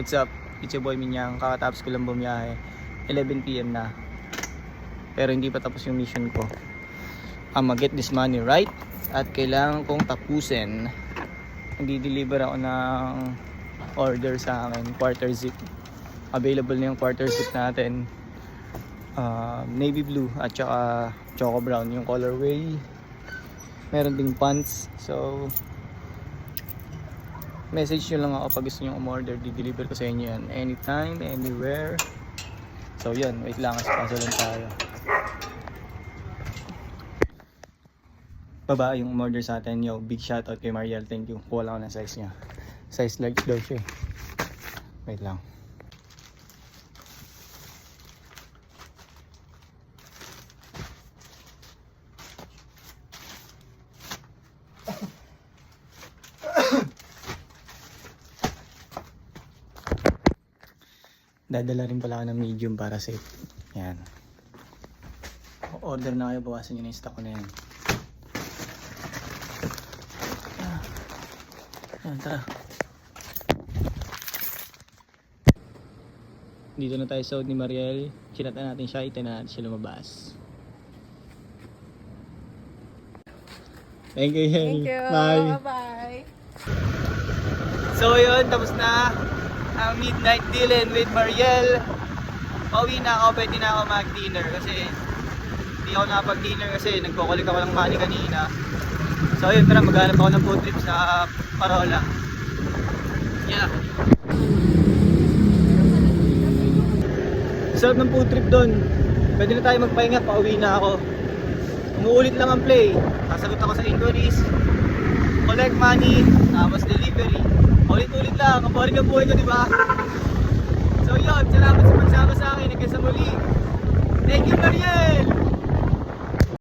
What's up? It's your boy Minyang. Kakatapos ko lang bumiyahe. 11 PM na. Pero hindi pa tapos yung mission ko. I'ma get this money right. At kailangan kong tapusin. Nagdi-deliver ako ng order sa akin. Quarter zip. Available na yung quarter zip natin. Navy blue at saka choco brown yung colorway. Meron ding pants. So message nyo lang ako pag gusto nyo umorder. Di-deliver ko sa inyo yan anytime, anywhere. So yun, wait lang kasi paso lang tayo. Baba yung umorder sa atin. Yo, big shoutout kay Mariel. Thank you. Kuha lang ako ng size niya. Size large daw siya. Wait lang. Dadala rin pala ako ng medium para safe. Yan. Order na kayo, bawasan nyo na yung stock ko na yan. Yan, tara. Dito na tayo sa ni Mariel. Chinatan natin siya, ito na natin siya lumabas. Thank you, Henny. Thank you. Bye. Bye-bye. So yun, tapos na ang midnight dealin with Mariel. Pauwi na ako, pwede na ako mag-dinner kasi hindi ako nakapag-dinner kasi nagkukulik ako ng money kanina. So yun, tara, maghanap ako ng food trip sa Parola. Yeah. Sarap ng food trip doon. Pwede na tayo magpahinga, pauwi na ako. Umuulit lang ang play. Sasagot ako sa inquiries, collect money, tapos delivery. Ulit-ulit lang, ang boring ng buhay ko, di ba? So yun, salamat sa pagsama sa akin. Hanggang sa muli. Thank you, Mariel!